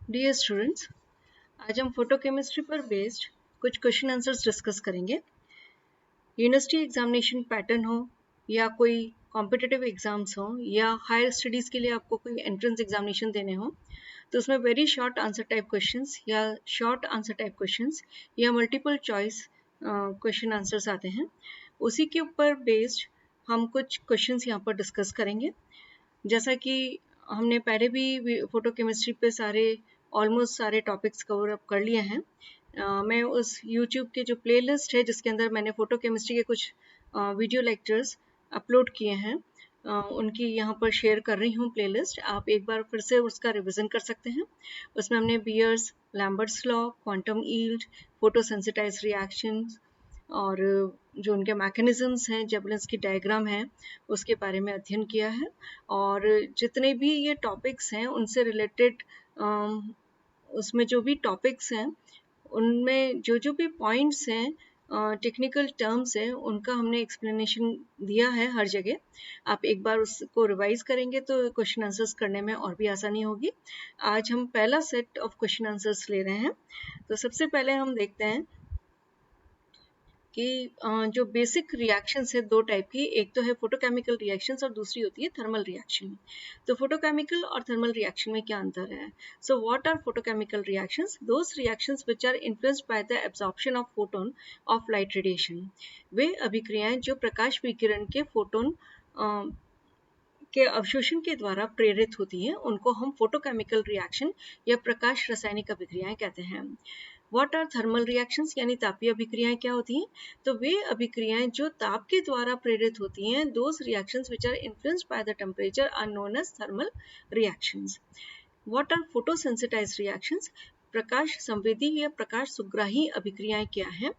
Dear students, आज हम photochemistry पर बेस्ड कुछ क्वेश्चन आंसर्स डिस्कस करेंगे। यूनिवर्सिटी एग्जामिनेशन पैटर्न हो या कोई कॉम्पिटिटिव एग्जाम्स हो या हायर स्टडीज़ के लिए आपको कोई एंट्रेंस एग्जामिनेशन देने हो, तो उसमें very short answer type questions या शॉर्ट आंसर टाइप क्वेश्चंस या मल्टीपल चॉइस क्वेश्चन आंसर्स आते हैं। उसी के ऊपर बेस्ड हम कुछ क्वेश्चंस यहाँ पर डिस्कस करेंगे। जैसा कि हमने पहले भी फोटोकेमिस्ट्री पे ऑलमोस्ट सारे टॉपिक्स कवर अप कर लिए हैं। मैं उस यूट्यूब के जो प्लेलिस्ट है जिसके अंदर मैंने फोटोकेमिस्ट्री के कुछ वीडियो लेक्चर्स अपलोड किए हैं, उनकी यहाँ पर शेयर कर रही हूँ प्लेलिस्ट। आप एक बार फिर से उसका रिवीजन कर सकते हैं। उसमें हमने Beer's, Lambert's law, quantum yield, photosensitize reactions और जो उनके मैकेनिज्म्स हैं, जेबलेंस की डायग्राम है, उसके बारे में अध्ययन किया है। और जितने भी ये टॉपिक्स हैं उनसे रिलेटेड उसमें जो भी टॉपिक्स हैं उनमें जो भी पॉइंट्स हैं, टेक्निकल टर्म्स हैं, उनका हमने एक्सप्लेनेशन दिया है हर जगह। आप एक बार उसको रिवाइज करेंगे तो क्वेश्चन आंसर्स करने में और भी आसानी होगी। आज हम पहला सेट ऑफ क्वेश्चन आंसर्स ले रहे हैं। तो सबसे पहले हम देखते हैं कि जो बेसिक रिएक्शंस है दो टाइप की, एक तो है फोटोकेमिकल रिएक्शंस और दूसरी होती है थर्मल रिएक्शन। तो फोटोकेमिकल और थर्मल रिएक्शन में क्या अंतर है? So what are photochemical reactions? Those reactions which are influenced by the absorption of photon of light radiation. वे अभिक्रियाएं जो प्रकाश विकिरण के फोटोन के अवशोषण के द्वारा प्रेरित होती हैं, उनको हम फोटोकेमिकल रिएक्शन या प्रकाश रासायनिक अभिक्रियाएं कहते हैं। What are thermal reactions? यानी तापीय अभिक्रियाएं क्या होती हैं? तो वे अभिक्रियाएं जो ताप के द्वारा प्रेरित होती हैं, those reactions which are influenced by the temperature are known as thermal reactions. What are photosensitized reactions? प्रकाश संवेदी या प्रकाश सुग्राही अभिक्रियाएं क्या हैं?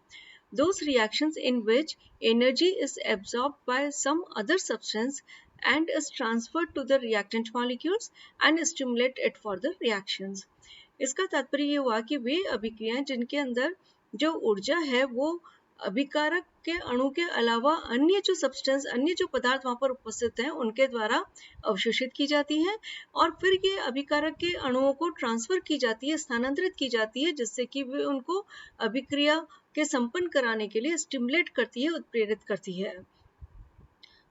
Those reactions in which energy is absorbed by some other substance and is transferred to the reactant molecules and stimulate it for the reactions. इसका तात्पर्य ये हुआ कि वे अभिक्रियाएं जिनके अंदर जो ऊर्जा है वो अभिकारक के अणु के अलावा अन्य जो सब्सटेंस, अन्य जो पदार्थ वहां पर उपस्थित हैं, उनके द्वारा अवशोषित की जाती हैं और फिर ये अभिकारक के अणुओं को ट्रांसफर की जाती है, स्थानांतरित की जाती है, जिससे कि वे उनको अभिक्रिया के संपन्न कराने के लिए स्टिमुलेट करती है, उत्प्रेरित करती है।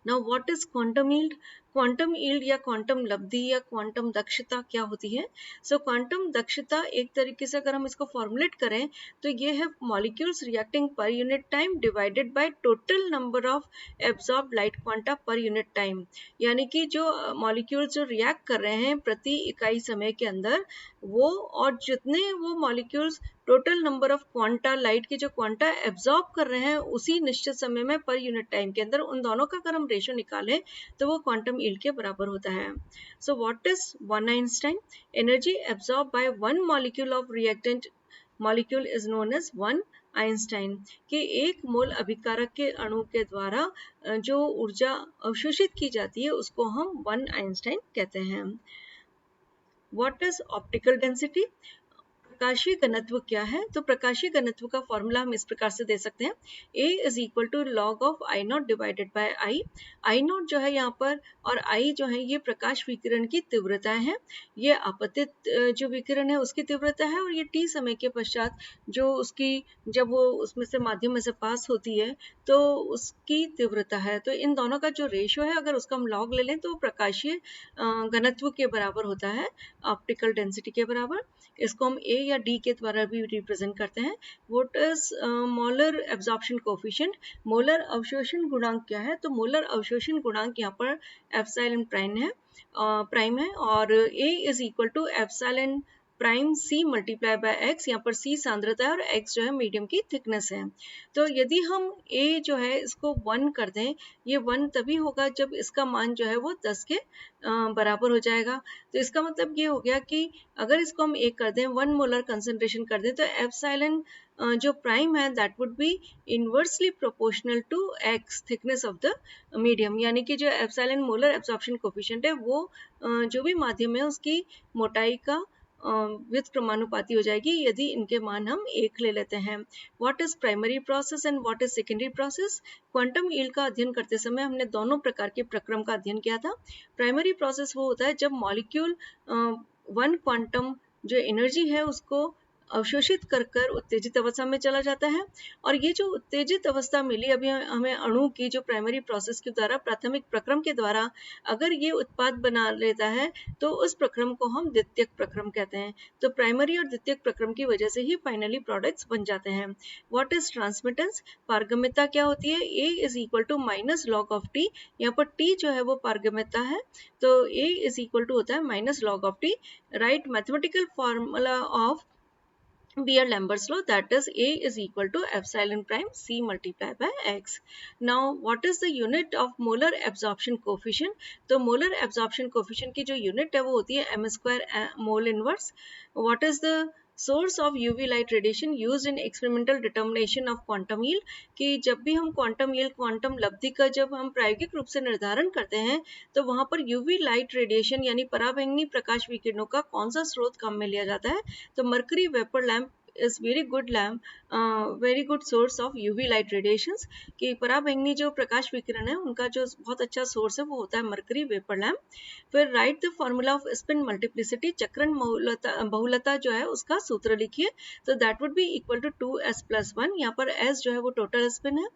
Now what is quantum yield? Quantum yield या क्वांटम लब्धि या क्वांटम दक्षता क्या होती है? सो क्वांटम दक्षता एक तरीके से अगर हम इसको फॉर्मुलेट करें तो ये है molecules reacting per unit time divided by total number of absorb light quanta per unit time. यानी कि जो मॉलिक्यूल्स जो रिएक्ट कर रहे हैं प्रति इकाई समय के अंदर, वो और जितने वो molecules total number of quanta, light के जो क्वांटा एब्जॉर्ब कर रहे हैं उसी निश्चित समय में पर यूनिट टाइम के अंदर, उन दोनों का अगर हम रेशो निकालें तो वो क्वांटम यील्ड के बराबर होता है। So what is one Einstein? Energy absorb by one molecule of reactant molecule is known as one Einstein. कि एक मोल अभिकारक के अणु के द्वारा जो ऊर्जा अवशोषित की जाती है उसको हम वन आइंस्टाइन कहते हैं। What is optical density? प्रकाशीय घनत्व क्या है? तो प्रकाशीय घनत्व का फॉर्मूला हम इस प्रकार से दे सकते हैं, A is equal to log of I nought divided by I. I nought जो है यहाँ पर और आई जो है ये प्रकाश विकिरण की तीव्रता है, ये आपतित जो विकिरण है उसकी तीव्रता है, और ये t समय के पश्चात जो उसकी जब वो उसमें से माध्यम में से पास होती है तो उसकी तीव्रता है। तो इन दोनों का जो रेशियो है अगर उसका हम लॉग ले लें तो प्रकाशीय घनत्व के बराबर होता है, ऑप्टिकल डेंसिटी के बराबर। इसको हम A या D के द्वारा भी रिप्रेजेंट करते हैं। What is molar absorption coefficient? Molar अवशोषण गुणांक क्या है? तो मोलर अवशोषण गुणांक यहाँ पर एप्सिलॉन प्राइम है और A is equal to epsilon prime C multiply by x। यहाँ पर C सांद्रता है और x जो है मीडियम की थिकनेस है। तो यदि हम A जो है इसको 1 कर दें, ये 1 तभी होगा जब इसका मान जो है वो 10 के बराबर हो जाएगा। तो इसका मतलब ये हो गया कि अगर इसको हम 1 कर दें, 1 मोलर कंसंट्रेशन कर दें, तो एप्सिलॉन जो प्राइम है that would be inversely proportional to x thickness of the medium. यानी कि जो एप्सिलॉन मोलर एब्जॉर्प्शन कोफिशिएंट है वो जो भी माध्यम है उसकी मोटाई का व्युत्क्रमानुपाती हो जाएगी यदि इनके मान हम 1 ले लेते हैं। What is primary process and what is secondary process? Quantum yield का अध्ययन करते समय हमने दोनों प्रकार के प्रक्रम का अध्ययन किया था। प्राइमरी प्रोसेस वो होता है जब मॉलिक्यूल 1 क्वांटम जो एनर्जी है उसको अवशोषित कर कर उत्तेजित अवस्था में चला जाता है। और ये जो उत्तेजित अवस्था मिली अभी हमें अणु की जो प्राइमरी प्रोसेस के द्वारा, प्राथमिक प्रक्रम के द्वारा अगर ये उत्पाद बना लेता है तो उस प्रक्रम को हम द्वितीयक प्रक्रम कहते हैं। तो प्राइमरी और द्वितीयक प्रक्रम की वजह से ही फाइनली प्रोडक्ट्स बन जाते हैं। What is transmittance? पारगम्यता क्या होती है? A is equal to minus log of T. यहाँ पर T जो है वो पारगम्यता है, तो A इज इक्वल टू होता है minus log of T. Right mathematical formula of Beer-Lambert's law, that is A is equal to epsilon prime C multiplied by X. Now what is the unit of molar absorption coefficient? तो molar absorption coefficient की जो unit है वो होती है m square mole inverse. What is the source of UV light radiation used in experimental determination of quantum yield? कि जब भी हम क्वांटम yield, क्वांटम लब्धि का जब हम प्रायोगिक रूप से निर्धारण करते हैं तो वहां पर UV लाइट रेडिएशन यानी पराबैंगनी प्रकाश विकिरणों का कौन सा स्रोत काम में लिया जाता है? तो mercury vapour lamp is very good source of UV light radiations। कि पराबैंगनी जो प्रकाश विकिरण है उनका जो बहुत अच्छा सोर्स है वो होता है मरकरी वेपर लैम्प। फिर write the formula of spin multiplicity, चक्रण बहुलता जो है उसका सूत्र लिखिए। तो that would be equal to 2s+1। यहाँ पर s जो है वो टोटल स्पिन है।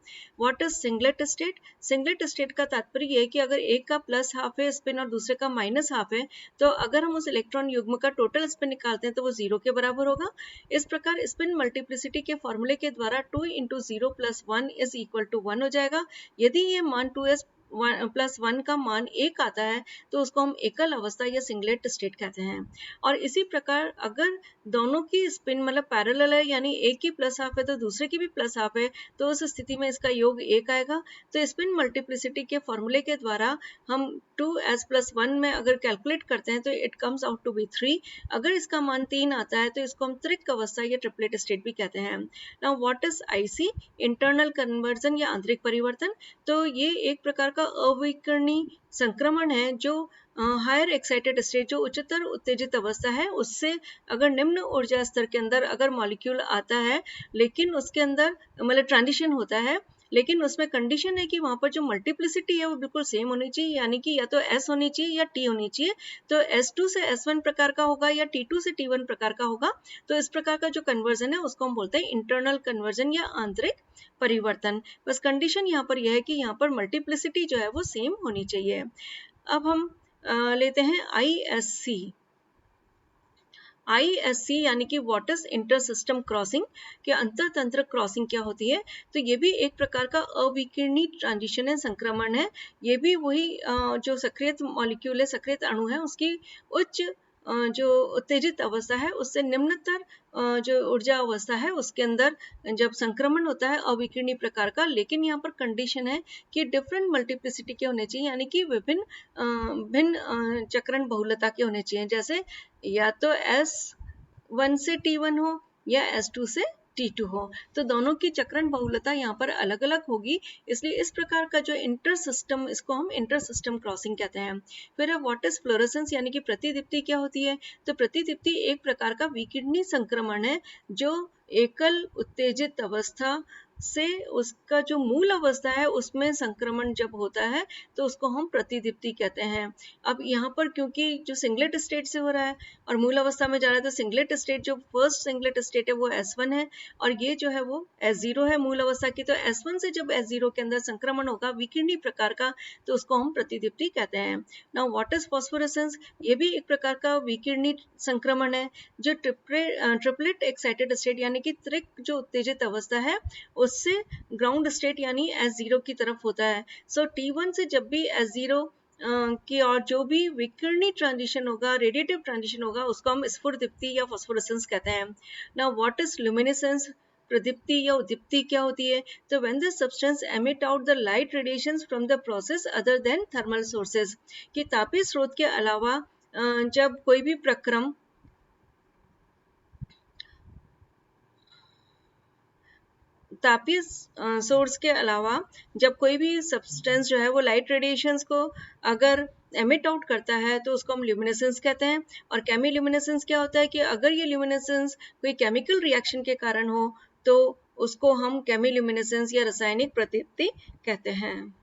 What is singlet state? Singlet state का तात्पर्य ये है कि अगर एक का प्लस हाफ है स्पिन और दूसरे का माइनस हाफ है तो अगर हम उस इलेक्ट्रॉन युग्म का टोटल स्पिन निकालते हैं तो वो 0 के बराबर होगा। इस प्रकार स्पिन मल्टीप्लिसिटी के फॉर्मूले के द्वारा 2 × 0 + 1 इज इक्वल टू 1 हो जाएगा। यदि ये मान 2s+1 का मान 1 आता है तो उसको हम एकल अवस्था या सिंगलेट स्टेट कहते हैं। और इसी प्रकार अगर दोनों की स्पिन मतलब पैरेलल है यानी एक की प्लस हाफ है तो दूसरे की भी प्लस हाफ है तो उस स्थिति में इसका योग 1 आएगा। तो स्पिन मल्टीप्लिसिटी के फॉर्मूले के द्वारा हम 2s+1 में अगर कैलकुलेट करते हैं तो it comes out to be 3। अगर इसका मान 3 आता है तो इसको हम त्रिक अवस्था या ट्रिपलेट स्टेट भी कहते हैं। Now what is IC? Internal conversion या आंतरिक परिवर्तन। तो ये एक प्रकार का अविकर्णी संक्रमण है जो हायर एक्साइटेड स्टेट, जो उच्चतर उत्तेजित अवस्था है, उससे अगर निम्न ऊर्जा स्तर के अंदर अगर मॉलिक्यूल आता है लेकिन उसके अंदर मतलब ट्रांजिशन होता है, लेकिन उसमें कंडीशन है कि वहां पर जो मल्टीप्लिसिटी है वो बिल्कुल सेम होनी चाहिए, यानी कि या तो S होनी चाहिए या T होनी चाहिए। तो S2 से S1 प्रकार का होगा या T2 से T1 प्रकार का होगा। तो इस प्रकार का जो कन्वर्जन है उसको हम बोलते हैं इंटरनल कन्वर्जन या आंतरिक परिवर्तन। बस कंडीशन यहाँ पर यह है कि यहाँ पर मल्टीप्लिसिटी जो है वो सेम होनी चाहिए। अब हम लेते हैं ISC यानी कि what is inter system crossing, कि अंतर तंत्र क्रॉसिंग क्या होती है। तो ये भी एक प्रकार का अविकिरणी ट्रांजिशन है, संक्रमण है। ये भी वही जो सक्रिय मॉलिक्यूल है, सक्रिय अणु है, उसकी उच्च जो उत्तेजित अवस्था है उससे निम्नतर जो ऊर्जा अवस्था है उसके अंदर जब संक्रमण होता है अविकिरणी प्रकार का। लेकिन यहाँ पर कंडीशन है कि डिफरेंट मल्टीप्लिसिटी के होने चाहिए, यानी कि भिन्न चक्रण बहुलता के होने चाहिए। जैसे या तो S1 से T1 हो या S2 से T2 हो, तो दोनों की चक्रण बहुलता यहाँ पर अलग अलग होगी। इसलिए इस प्रकार का जो इंटर सिस्टम, इसको हम इंटर सिस्टम क्रॉसिंग कहते हैं। फिर व्हाट इज फ्लोरेसेंस यानी कि प्रतिदीप्ति क्या होती है। तो प्रतिदीप्ति एक प्रकार का विकिरणी संक्रमण है जो एकल उत्तेजित अवस्था से उसका जो मूल अवस्था है उसमें संक्रमण जब होता है तो उसको हम प्रतिदीप्ति कहते हैं। अब यहाँ पर क्योंकि जो सिंगलेट स्टेट से हो रहा है और मूल अवस्था में जा रहा है तो सिंगलेट स्टेट, जो फर्स्ट सिंगलेट स्टेट है वो S1 है और ये जो है वो S0 है मूल अवस्था की। तो S1 से जब S0 के अंदर संक्रमण होगा विकिरणी प्रकार का तो उसको हम प्रतिदीप्ति कहते हैं। Now what is phosphorescence? ये भी एक प्रकार का विकिरणी संक्रमण है जो ट्रिपलेट एक्साइटेड स्टेट यानी कि त्रिक जो उत्तेजित अवस्था है उससे ग्राउंड स्टेट यानी S0 की तरफ होता है। सो T1 से जब भी S0 की और जो भी विकिरणी ट्रांजिशन होगा, रेडिएटिव ट्रांजिशन होगा, उसको हम स्फुरदीप्ति या फॉस्फोरेसेंस कहते हैं। Now what is luminescence? प्रदीप्ति या उद्दीप्ति क्या होती है? तो when the substance emit out the light radiations from the process other than thermal sources, कि तापीय स्रोत के अलावा जब कोई भी प्रक्रम तापीय सोर्स के अलावा जब कोई भी सब्सटेंस जो है वो लाइट रेडिएशंस को अगर एमिट आउट करता है तो उसको हम ल्यूमिनेसेंस कहते हैं। और केमिल्यूमिनेसेंस क्या होता है कि अगर ये ल्यूमिनेसेंस कोई केमिकल रिएक्शन के कारण हो तो उसको हम केमिल्यूमिनेसेंस या रासायनिक प्रदीप्ति कहते हैं।